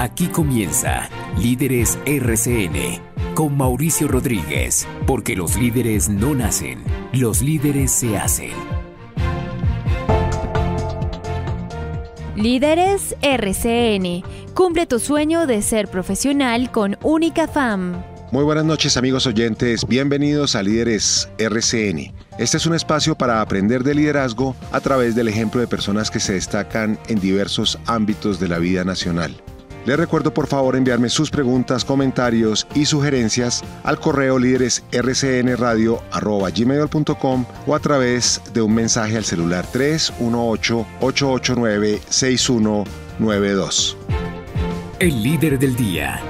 Aquí comienza Líderes RCN con Mauricio Rodríguez, porque los líderes no nacen, los líderes se hacen. Líderes RCN, cumple tu sueño de ser profesional con Única FAM. Muy buenas noches, amigos oyentes, bienvenidos a Líderes RCN. Este es un espacio para aprender de liderazgo a través del ejemplo de personas que se destacan en diversos ámbitos de la vida nacional. Les recuerdo por favor enviarme sus preguntas, comentarios y sugerencias al correo líderesrcnradio@gmail.com o a través de un mensaje al celular 318-889-6192. El líder del día.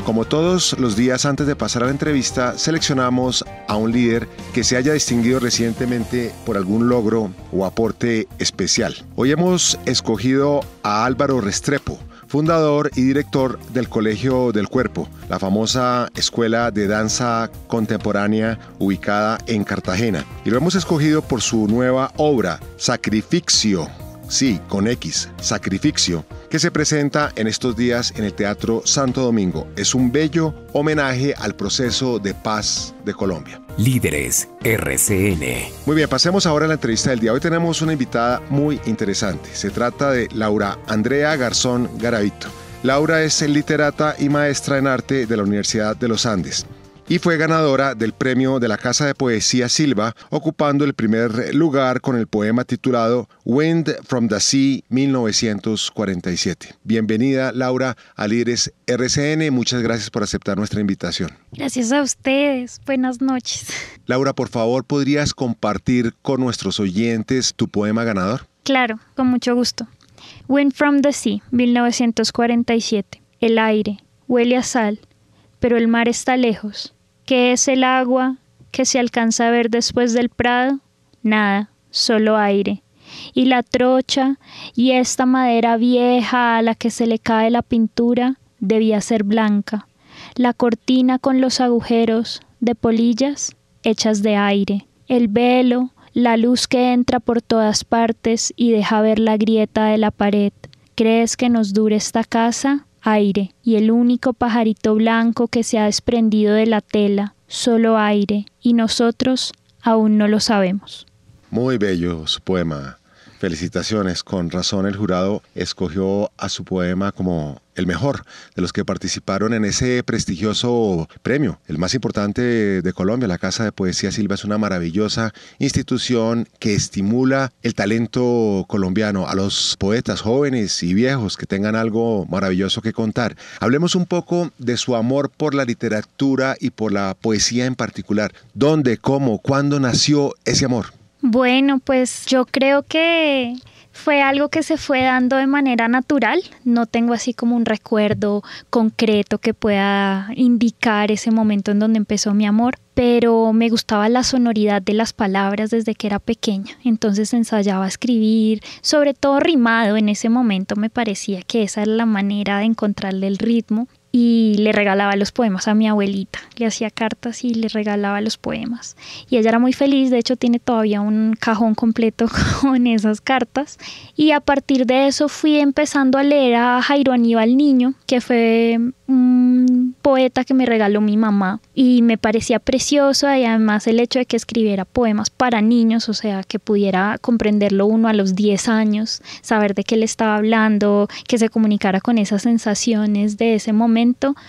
Como todos los días antes de pasar a la entrevista, seleccionamos a un líder que se haya distinguido recientemente por algún logro o aporte especial. Hoy hemos escogido a Álvaro Restrepo, fundador y director del Colegio del Cuerpo, la famosa escuela de danza contemporánea ubicada en Cartagena. Y lo hemos escogido por su nueva obra, Sacrificio, sí, con X, Sacrificio, que se presenta en estos días en el Teatro Santo Domingo. Es un bello homenaje al proceso de paz de Colombia. Líderes RCN. Muy bien, pasemos ahora a la entrevista del día. Hoy tenemos una invitada muy interesante. Se trata de Laura Andrea Garzón Garavito. Laura es literata y maestra en arte de la Universidad de los Andes y fue ganadora del premio de la Casa de Poesía Silva, ocupando el primer lugar con el poema titulado Wind from the Sea 1947. Bienvenida, Laura, a Líderes RCN. Muchas gracias por aceptar nuestra invitación. Gracias a ustedes. Buenas noches. Laura, por favor, ¿podrías compartir con nuestros oyentes tu poema ganador? Claro, con mucho gusto. Wind from the Sea 1947. El aire huele a sal, pero el mar está lejos. ¿Qué es el agua que se alcanza a ver después del prado? Nada, solo aire. Y la trocha y esta madera vieja a la que se le cae la pintura debía ser blanca. La cortina con los agujeros de polillas hechas de aire. El velo, la luz que entra por todas partes y deja ver la grieta de la pared. ¿Crees que nos dure esta casa? Aire, y el único pajarito blanco que se ha desprendido de la tela, solo aire, y nosotros aún no lo sabemos. Muy bello su poema. Felicitaciones. Con razón el jurado escogió a su poema como el mejor de los que participaron en ese prestigioso premio, el más importante de Colombia. La Casa de Poesía Silva es una maravillosa institución que estimula el talento colombiano, a los poetas jóvenes y viejos que tengan algo maravilloso que contar. Hablemos un poco de su amor por la literatura y por la poesía en particular. ¿Dónde, cómo, cuándo nació ese amor? Bueno, pues yo creo que fue algo que se fue dando de manera natural. No tengo así como un recuerdo concreto que pueda indicar ese momento en donde empezó mi amor, pero me gustaba la sonoridad de las palabras desde que era pequeña. Entonces ensayaba a escribir, sobre todo rimado. En ese momento me parecía que esa era la manera de encontrarle el ritmo. Y le regalaba los poemas a mi abuelita, le hacía cartas y le regalaba los poemas. Y ella era muy feliz, de hecho tiene todavía un cajón completo con esas cartas. Y a partir de eso fui empezando a leer a Jairo Aníbal Niño, que fue un poeta que me regaló mi mamá. Y me parecía precioso, y además el hecho de que escribiera poemas para niños, o sea, que pudiera comprenderlo uno a los 10 años, saber de qué le estaba hablando, que se comunicara con esas sensaciones de ese momento.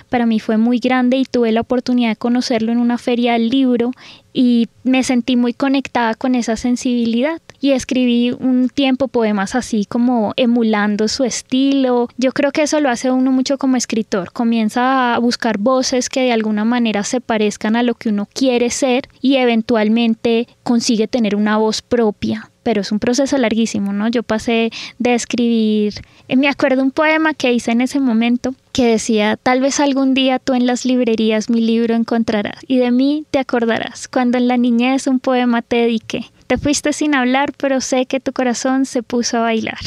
Para mí fue muy grande y tuve la oportunidad de conocerlo en una feria del libro y me sentí muy conectada con esa sensibilidad y escribí un tiempo poemas así como emulando su estilo. Yo creo que eso lo hace uno mucho como escritor, comienza a buscar voces que de alguna manera se parezcan a lo que uno quiere ser y eventualmente consigue tener una voz propia. Pero es un proceso larguísimo, ¿no? Yo pasé de escribir, me acuerdo un poema que hice en ese momento que decía: tal vez algún día tú en las librerías mi libro encontrarás y de mí te acordarás cuando en la niñez un poema te dediqué. te fuiste sin hablar, pero sé que tu corazón se puso a bailar.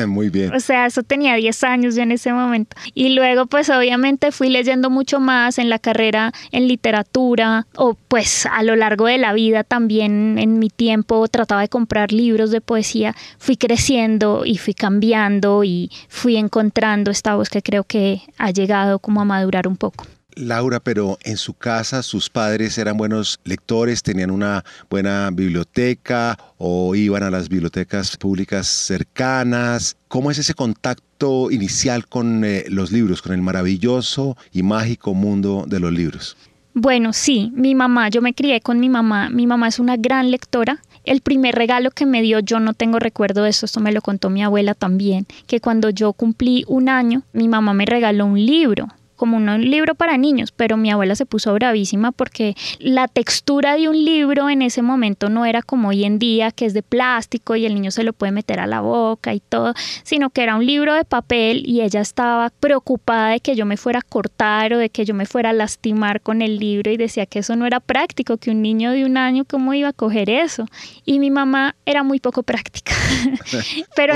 Muy bien. O sea, eso tenía 10 años yo en ese momento. Y luego pues obviamente fui leyendo mucho más en la carrera en literatura, o pues a lo largo de la vida también en mi tiempo trataba de comprar libros de poesía. Fui creciendo y fui cambiando y fui encontrando esta voz que creo que ha llegado como a madurar un poco. Laura, pero en su casa sus padres eran buenos lectores, tenían una buena biblioteca o iban a las bibliotecas públicas cercanas. ¿Cómo es ese contacto inicial con los libros, con el maravilloso y mágico mundo de los libros? Bueno, sí, mi mamá, yo me crié con mi mamá. Mi mamá es una gran lectora. El primer regalo que me dio, yo no tengo recuerdo de esto me lo contó mi abuela también, que cuando yo cumplí 1 año, mi mamá me regaló un libro, como un libro para niños, pero mi abuela se puso bravísima porque la textura de un libro en ese momento no era como hoy en día, que es de plástico y el niño se lo puede meter a la boca y todo, sino que era un libro de papel y ella estaba preocupada de que yo me fuera a cortar o de que yo me fuera a lastimar con el libro y decía que eso no era práctico, que un niño de 1 año, ¿cómo iba a coger eso? Y mi mamá era muy poco práctica. Pero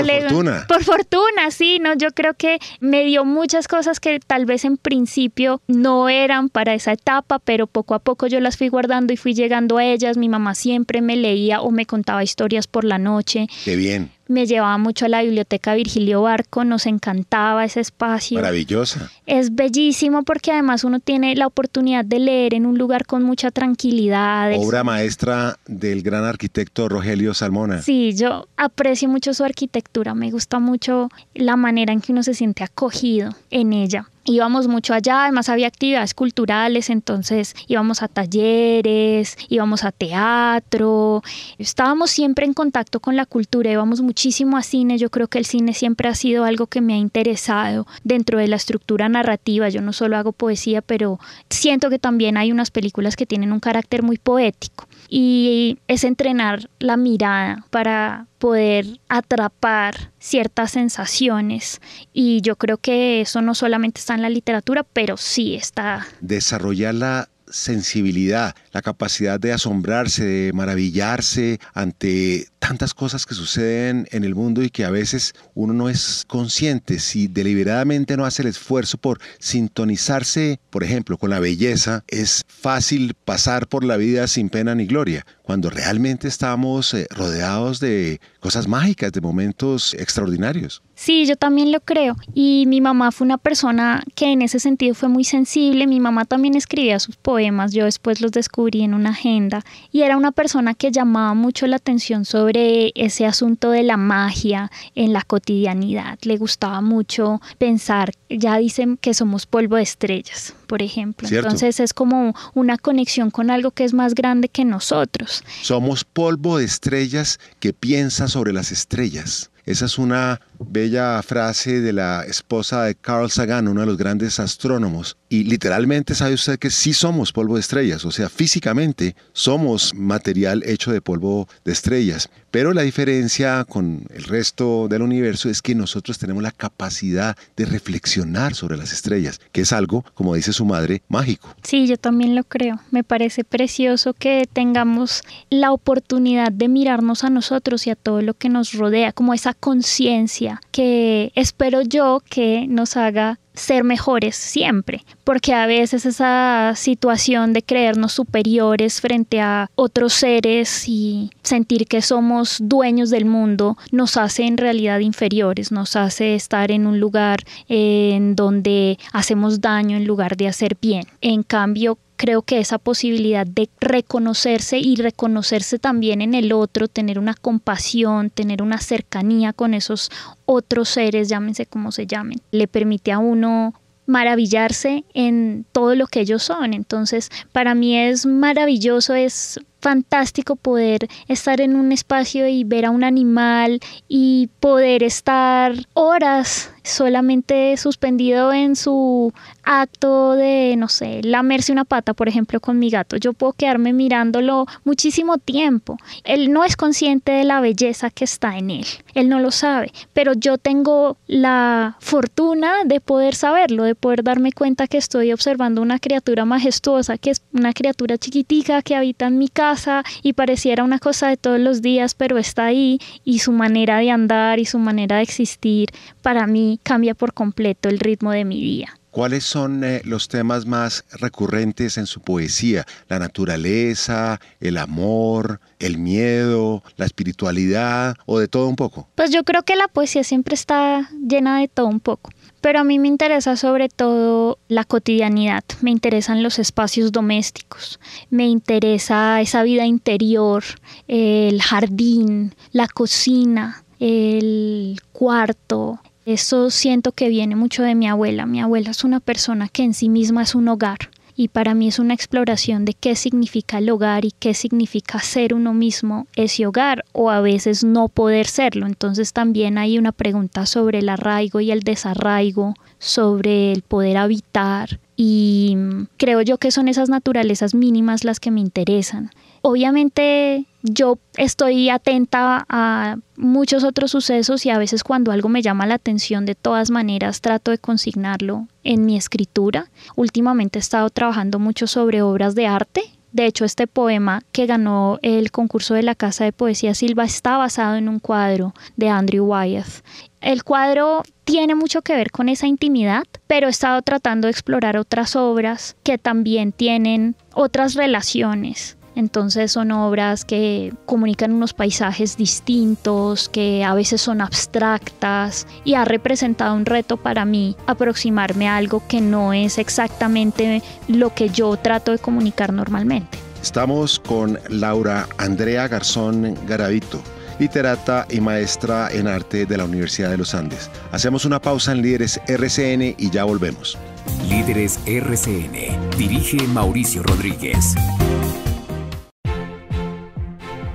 por fortuna, sí, no, yo creo que me dio muchas cosas que tal vez en principio no eran para esa etapa, pero poco a poco yo las fui guardando y fui llegando a ellas. Mi mamá siempre me leía o me contaba historias por la noche. ¡Qué bien! Me llevaba mucho a la biblioteca Virgilio Barco, nos encantaba ese espacio. Maravillosa. Es bellísimo porque además uno tiene la oportunidad de leer en un lugar con mucha tranquilidad. Obra maestra del gran arquitecto Rogelio Salmona. Sí, yo aprecio mucho su arquitectura, me gusta mucho la manera en que uno se siente acogido en ella. Íbamos mucho allá, además había actividades culturales, entonces íbamos a talleres, íbamos a teatro, estábamos siempre en contacto con la cultura, íbamos muchísimo a cine. Yo creo que el cine siempre ha sido algo que me ha interesado dentro de la estructura narrativa. Yo no solo hago poesía, pero siento que también hay unas películas que tienen un carácter muy poético y es entrenar la mirada para poder atrapar ciertas sensaciones, y yo creo que eso no solamente está en la literatura, pero sí está. Desarrollar la sensibilidad, la capacidad de asombrarse, de maravillarse ante tantas cosas que suceden en el mundo y que a veces uno no es consciente. Si deliberadamente no hace el esfuerzo por sintonizarse, por ejemplo, con la belleza, es fácil pasar por la vida sin pena ni gloria, cuando realmente estamos rodeados de cosas mágicas, de momentos extraordinarios. Sí, yo también lo creo. Y mi mamá fue una persona que en ese sentido fue muy sensible. Mi mamá también escribía sus poemas, yo después los descubrí en una agenda, y era una persona que llamaba mucho la atención sobre ese asunto de la magia en la cotidianidad. Le gustaba mucho pensar, ya dicen que somos polvo de estrellas, por ejemplo. ¿Cierto? Entonces es como una conexión con algo que es más grande que nosotros. Somos polvo de estrellas que piensa sobre las estrellas. Esa es una bella frase de la esposa de Carl Sagan, uno de los grandes astrónomos. Y literalmente sabe usted que sí somos polvo de estrellas, o sea, físicamente somos material hecho de polvo de estrellas. Pero la diferencia con el resto del universo es que nosotros tenemos la capacidad de reflexionar sobre las estrellas, que es algo, como dice su madre, mágico. Sí, yo también lo creo. Me parece precioso que tengamos la oportunidad de mirarnos a nosotros y a todo lo que nos rodea, como esa conciencia que espero yo que nos haga ser mejores siempre, porque a veces esa situación de creernos superiores frente a otros seres y sentir que somos dueños del mundo nos hace en realidad inferiores, nos hace estar en un lugar en donde hacemos daño en lugar de hacer bien. En cambio, creo que esa posibilidad de reconocerse y reconocerse también en el otro, tener una compasión, tener una cercanía con esos otros seres, llámense como se llamen, le permite a uno maravillarse en todo lo que ellos son. Entonces, para mí es maravilloso, es fantástico poder estar en un espacio y ver a un animal y poder estar horas solamente suspendido en su acto de, no sé, lamerse una pata, por ejemplo, con mi gato. Yo puedo quedarme mirándolo muchísimo tiempo. Él no es consciente de la belleza que está en él. Él no lo sabe, pero yo tengo la fortuna de poder saberlo, de poder darme cuenta que estoy observando una criatura majestuosa, que es una criatura chiquitica que habita en mi casa y pareciera una cosa de todos los días, pero está ahí, y su manera de andar y su manera de existir para mí cambia por completo el ritmo de mi día. ¿Cuáles son los temas más recurrentes en su poesía? ¿La naturaleza, el amor, el miedo, la espiritualidad o de todo un poco? Pues yo creo que la poesía siempre está llena de todo un poco. Pero a mí me interesa sobre todo la cotidianidad, me interesan los espacios domésticos, me interesa esa vida interior, el jardín, la cocina, el cuarto. Eso siento que viene mucho de mi abuela. Mi abuela es una persona que en sí misma es un hogar. Y para mí es una exploración de qué significa el hogar y qué significa ser uno mismo ese hogar, o a veces no poder serlo. Entonces también hay una pregunta sobre el arraigo y el desarraigo, sobre el poder habitar, y creo yo que son esas naturalezas mínimas las que me interesan. Obviamente yo estoy atenta a muchos otros sucesos y a veces cuando algo me llama la atención, de todas maneras trato de consignarlo en mi escritura. Últimamente he estado trabajando mucho sobre obras de arte. De hecho, este poema que ganó el concurso de la Casa de Poesía Silva está basado en un cuadro de Andrew Wyeth. El cuadro tiene mucho que ver con esa intimidad, pero he estado tratando de explorar otras obras que también tienen otras relaciones. Entonces son obras que comunican unos paisajes distintos, que a veces son abstractas, y ha representado un reto para mí aproximarme a algo que no es exactamente lo que yo trato de comunicar normalmente. Estamos con Laura Andrea Garzón Garavito, literata y maestra en arte de la Universidad de los Andes. Hacemos una pausa en Líderes RCN y ya volvemos. Líderes RCN. Dirige Mauricio Rodríguez.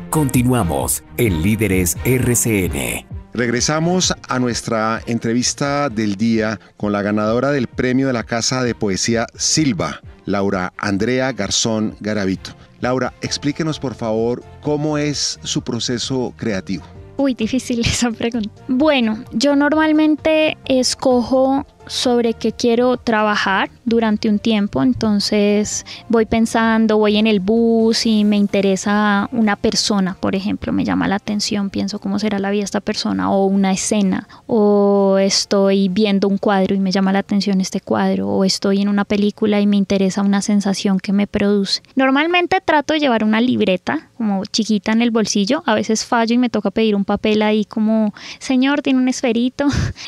Continuamos en Líderes RCN. Regresamos a nuestra entrevista del día con la ganadora del premio de la Casa de Poesía Silva, Laura Andrea Garzón Garavito. Laura, explíquenos por favor cómo es su proceso creativo. Uy, difícil esa pregunta. Bueno, yo normalmente escojo sobre qué quiero trabajar durante un tiempo, entonces voy pensando, voy en el bus y me interesa una persona, por ejemplo, me llama la atención, pienso cómo será la vida de esta persona, o una escena, o estoy viendo un cuadro y me llama la atención este cuadro, o estoy en una película y me interesa una sensación que me produce. Normalmente trato de llevar una libreta como chiquita en el bolsillo, a veces fallo y me toca pedir un papel ahí como, señor, tiene un esferito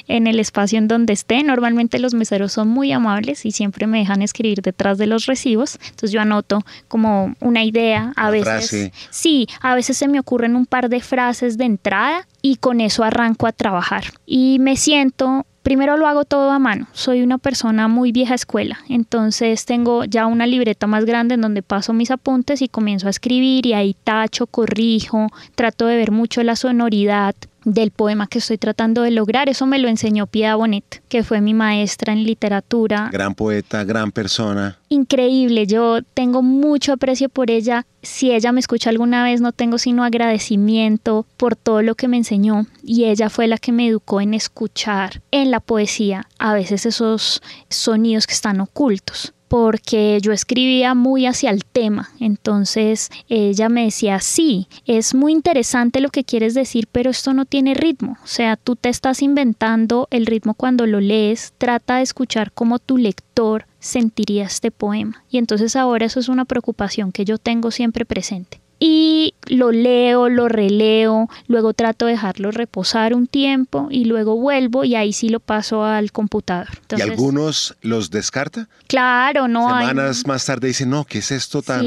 en el espacio en donde esté. Normalmente los meseros son muy amables y siempre me dejan escribir detrás de los recibos, entonces yo anoto como una idea, a veces frase. Sí, a veces se me ocurren un par de frases de entrada y con eso arranco a trabajar y me siento. Primero lo hago todo a mano, soy una persona muy vieja escuela, entonces tengo ya una libreta más grande en donde paso mis apuntes y comienzo a escribir y ahí tacho, corrijo, trato de ver mucho la sonoridad del poema que estoy tratando de lograr. Eso me lo enseñó Piedad Bonet, que fue mi maestra en literatura. Gran poeta, gran persona. Increíble, yo tengo mucho aprecio por ella. Si ella me escucha alguna vez, no tengo sino agradecimiento por todo lo que me enseñó, y ella fue la que me educó en escuchar en la poesía a veces esos sonidos que están ocultos, porque yo escribía muy hacia el tema. Entonces ella me decía, sí, es muy interesante lo que quieres decir, pero esto no tiene ritmo, o sea, tú te estás inventando el ritmo cuando lo lees, trata de escuchar cómo tu lector sentiría este poema. Y entonces ahora eso es una preocupación que yo tengo siempre presente. Y lo leo, lo releo, luego trato de dejarlo reposar un tiempo y luego vuelvo y ahí sí lo paso al computador. Entonces, ¿y algunos los descarta? Claro, no. Semanas más tarde dicen, no, ¿qué es esto tan,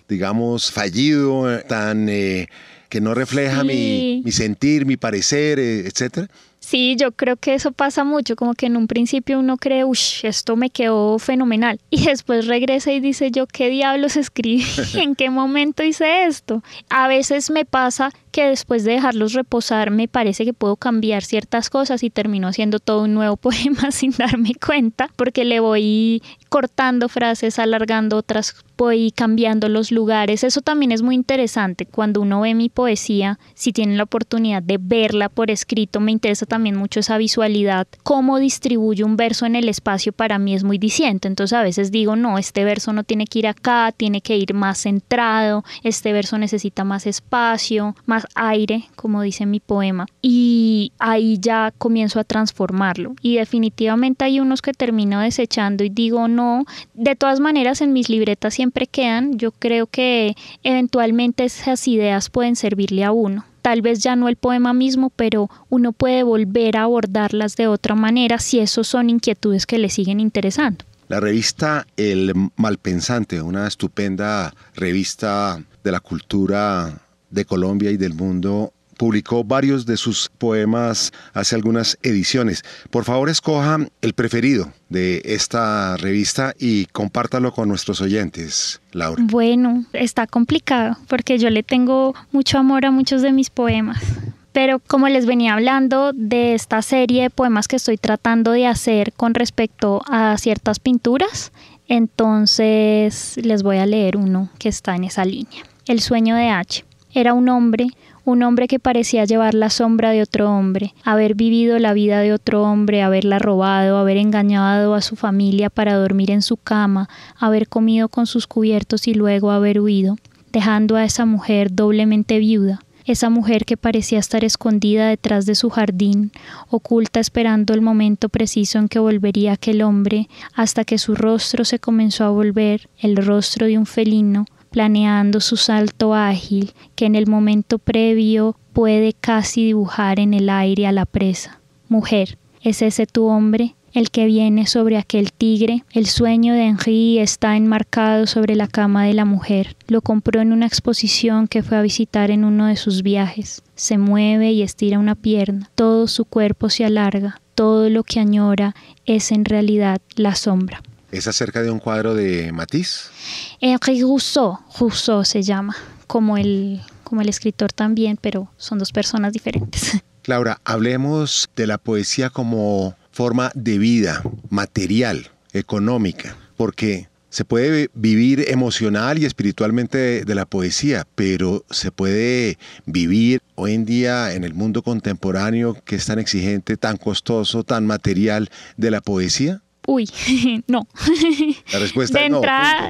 digamos, fallido, tan que no refleja mi sentir, mi parecer, etcétera? Sí, yo creo que eso pasa mucho, como que en un principio uno cree, uff, esto me quedó fenomenal, y después regresa y dice, yo qué diablos escribí, en qué momento hice esto. A veces me pasa que después de dejarlos reposar me parece que puedo cambiar ciertas cosas y termino haciendo todo un nuevo poema sin darme cuenta, porque le voy cortando frases, alargando otras, voy cambiando los lugares. Eso también es muy interesante cuando uno ve mi poesía, si tienen la oportunidad de verla por escrito, me interesa también mucho esa visualidad, cómo distribuyo un verso en el espacio para mí es muy diciente. Entonces a veces digo, no, este verso no tiene que ir acá, tiene que ir más centrado, este verso necesita más espacio, más aire, como dice mi poema, y ahí ya comienzo a transformarlo, y definitivamente hay unos que termino desechando y digo no. De todas maneras en mis libretas siempre quedan. Yo creo que eventualmente esas ideas pueden servirle a uno, tal vez ya no el poema mismo, pero uno puede volver a abordarlas de otra manera si esos son inquietudes que le siguen interesando. La revista El Malpensante, una estupenda revista de la cultura de Colombia y del mundo, publicó varios de sus poemas hace algunas ediciones. Por favor, escoja el preferido de esta revista y compártalo con nuestros oyentes, Laura. Bueno, está complicado porque yo le tengo mucho amor a muchos de mis poemas. Pero como les venía hablando de esta serie de poemas que estoy tratando de hacer con respecto a ciertas pinturas, entonces les voy a leer uno que está en esa línea. El sueño de H. Era un hombre que parecía llevar la sombra de otro hombre, haber vivido la vida de otro hombre, haberla robado, haber engañado a su familia para dormir en su cama, haber comido con sus cubiertos y luego haber huido, dejando a esa mujer doblemente viuda. Esa mujer que parecía estar escondida detrás de su jardín, oculta esperando el momento preciso en que volvería aquel hombre, hasta que su rostro se comenzó a volver el rostro de un felino, planeando su salto ágil que en el momento previo puede casi dibujar en el aire a la presa. Mujer, ¿es ese tu hombre? El que viene sobre aquel tigre. El sueño de Henri está enmarcado sobre la cama de la mujer. Lo compró en una exposición que fue a visitar en uno de sus viajes. Se mueve y estira una pierna. Todo su cuerpo se alarga. Todo lo que añora es en realidad la sombra. ¿Es acerca de un cuadro de Matisse? Henri Rousseau se llama, como el escritor también, pero son dos personas diferentes. Laura, hablemos de la poesía como forma de vida, material, económica, porque se puede vivir emocional y espiritualmente de la poesía, pero se puede vivir hoy en día en el mundo contemporáneo que es tan exigente, tan costoso, tan material de la poesía. Uy, no. La respuesta es no.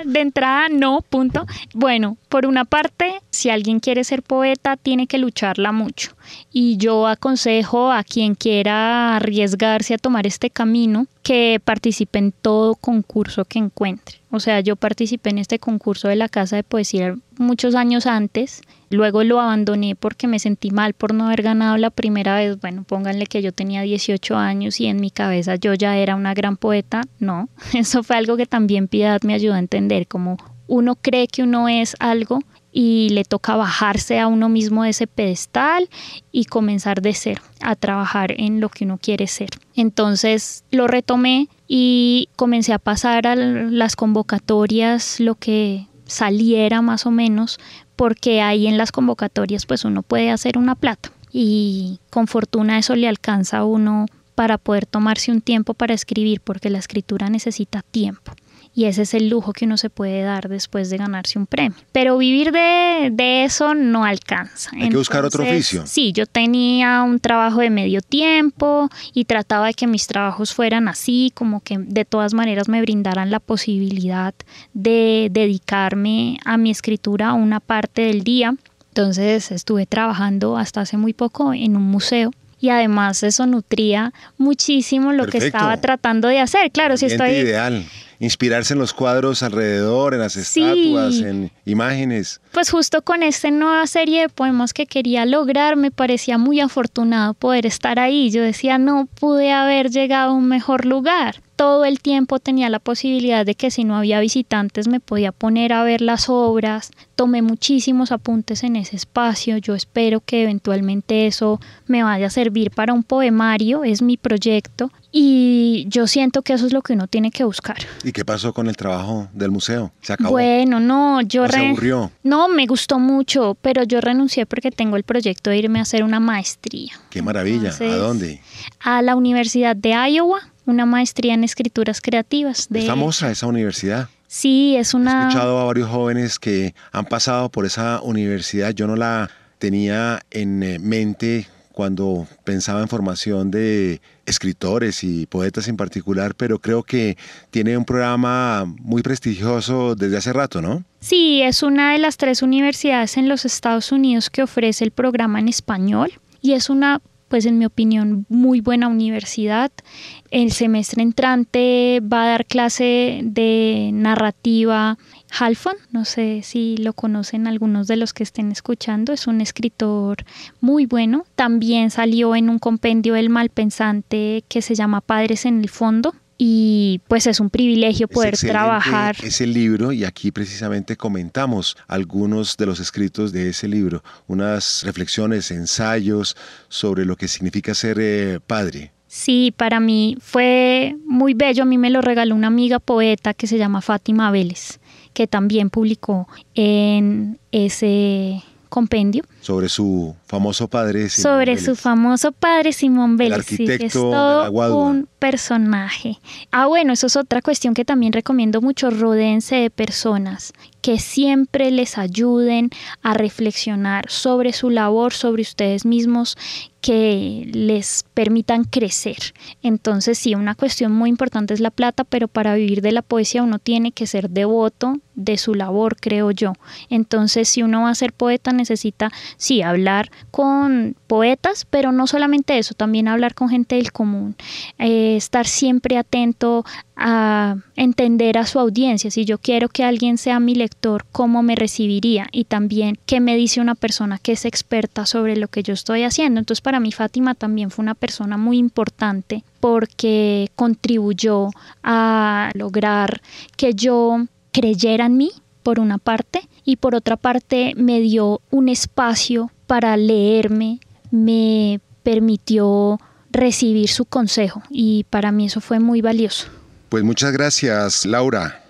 De entrada, no, punto. Bueno, por una parte, si alguien quiere ser poeta, tiene que lucharla mucho. Y yo aconsejo a quien quiera arriesgarse a tomar este camino que participe en todo concurso que encuentre. O sea, yo participé en este concurso de la Casa de Poesía muchos años antes, luego lo abandoné porque me sentí mal por no haber ganado la primera vez. Bueno, pónganle que yo tenía 18 años y en mi cabeza yo ya era una gran poeta. No, eso fue algo que también Piedad me ayudó a entender, como uno cree que uno es algo y le toca bajarse a uno mismo de ese pedestal y comenzar de cero a trabajar en lo que uno quiere ser. Entonces lo retomé y comencé a pasar a las convocatorias, lo que saliera más o menos, porque ahí en las convocatorias pues uno puede hacer una plata y con fortuna eso le alcanza a uno para poder tomarse un tiempo para escribir, porque la escritura necesita tiempo. Y ese es el lujo que uno se puede dar después de ganarse un premio. Pero vivir de eso no alcanza. Hay que buscar otro oficio. Sí, yo tenía un trabajo de medio tiempo y trataba de que mis trabajos fueran así, como que de todas maneras me brindaran la posibilidad de dedicarme a mi escritura una parte del día. Entonces estuve trabajando hasta hace muy poco en un museo. Y además eso nutría muchísimo lo que estaba tratando de hacer. Claro, si estoy... ideal. Inspirarse en los cuadros alrededor, en las estatuas, en imágenes. Pues justo con esta nueva serie de poemas que quería lograr, me parecía muy afortunado poder estar ahí. Yo decía, no pude haber llegado a un mejor lugar. todo el tiempo tenía la posibilidad de que si no había visitantes me podía poner a ver las obras. Tomé muchísimos apuntes en ese espacio. Yo espero que eventualmente eso me vaya a servir para un poemario, es mi proyecto. Y yo siento que eso es lo que uno tiene que buscar. ¿Y qué pasó con el trabajo del museo? ¿Se acabó? Bueno, no, ¿Se aburrió? No, me gustó mucho, pero yo renuncié porque tengo el proyecto de irme a hacer una maestría. ¡Qué maravilla! Entonces, ¿a dónde? A la Universidad de Iowa, una maestría en escrituras creativas. ¿Es famosa esa universidad? Sí, es una... He escuchado a varios jóvenes que han pasado por esa universidad. Yo no la tenía en mente cuando pensaba en formación de escritores y poetas en particular, pero creo que tiene un programa muy prestigioso desde hace rato, ¿no? Sí, es una de las 3 universidades en los Estados Unidos que ofrece el programa en español y es una, pues en mi opinión, muy buena universidad. El semestre entrante va a dar clase de narrativa Halfon, no sé si lo conocen algunos de los que estén escuchando, es un escritor muy bueno. También salió en un compendio del Malpensante que se llama Padres en el Fondo. Y pues es un privilegio poder trabajar. Ese libro, y aquí precisamente comentamos algunos de los escritos de ese libro, unas reflexiones, ensayos sobre lo que significa ser padre. Sí, para mí fue muy bello. A mí me lo regaló una amiga poeta que se llama Fátima Vélez, que también publicó en ese compendio. Sobre su famoso padre Simón Sobre Vélez. Su famoso padre Simón Vélez. El arquitecto sí, es todo de la Guadua. un personaje. Bueno, eso es otra cuestión que también recomiendo mucho. Rodéense de personas que siempre les ayuden a reflexionar sobre su labor, sobre ustedes mismos, que les permitan crecer. Entonces sí, una cuestión muy importante es la plata, pero para vivir de la poesía uno tiene que ser devoto de su labor, creo yo. Entonces si uno va a ser poeta necesita, sí, hablar con poetas, pero no solamente eso, también hablar con gente del común, estar siempre atento a entender a su audiencia. Si yo quiero que alguien sea mi lector, ¿cómo me recibiría? Y también, ¿qué me dice una persona que es experta sobre lo que yo estoy haciendo? Entonces, para mí, Fátima también fue una persona muy importante porque contribuyó a lograr que yo creyera en mí, por una parte, y por otra parte me dio un espacio para leerme, me permitió recibir su consejo y para mí eso fue muy valioso. Pues muchas gracias, Laura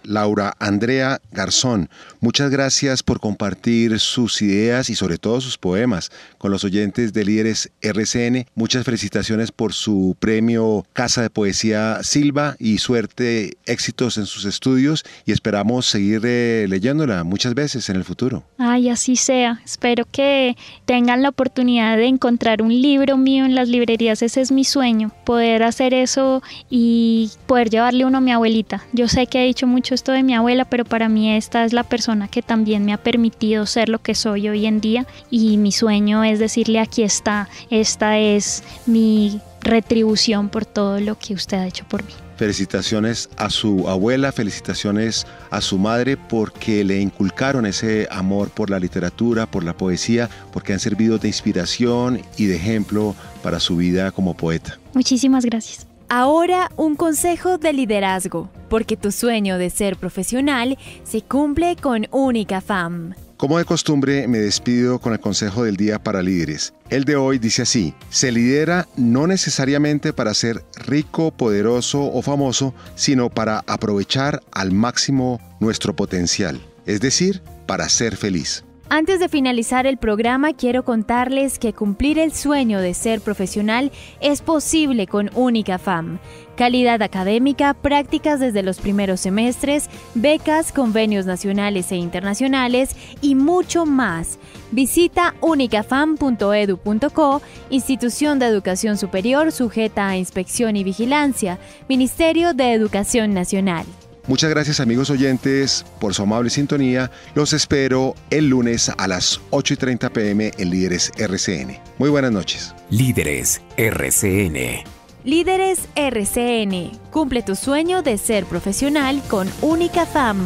Andrea Garzón. Muchas gracias por compartir sus ideas y sobre todo sus poemas con los oyentes de Líderes RCN. Muchas felicitaciones por su premio Casa de Poesía Silva y suerte, éxitos en sus estudios y esperamos seguir leyéndola muchas veces en el futuro. Ay, así sea. Espero que tengan la oportunidad de encontrar un libro mío en las librerías. Ese es mi sueño, poder hacer eso y poder llevarle uno a mi abuelita. Yo sé que he dicho mucho esto de mi abuela, pero para mí esta es la persona que también me ha permitido ser lo que soy hoy en día y mi sueño es decirle: aquí está, esta es mi retribución por todo lo que usted ha hecho por mí. Felicitaciones a su abuela, felicitaciones a su madre porque le inculcaron ese amor por la literatura, por la poesía, porque han servido de inspiración y de ejemplo para su vida como poeta. Muchísimas gracias. Ahora un consejo de liderazgo, porque tu sueño de ser profesional se cumple con Única Fam. Como de costumbre, me despido con el consejo del día para líderes. El de hoy dice así: se lidera no necesariamente para ser rico, poderoso o famoso, sino para aprovechar al máximo nuestro potencial, es decir, para ser feliz. Antes de finalizar el programa, quiero contarles que cumplir el sueño de ser profesional es posible con Única Fam. Calidad académica, prácticas desde los primeros semestres, becas, convenios nacionales e internacionales y mucho más. Visita unicafam.edu.co, institución de educación superior sujeta a inspección y vigilancia, Ministerio de Educación Nacional. Muchas gracias, amigos oyentes, por su amable sintonía. Los espero el lunes a las 8:30 p.m. en Líderes RCN. Muy buenas noches. Líderes RCN. Líderes RCN. Cumple tu sueño de ser profesional con Única Fam.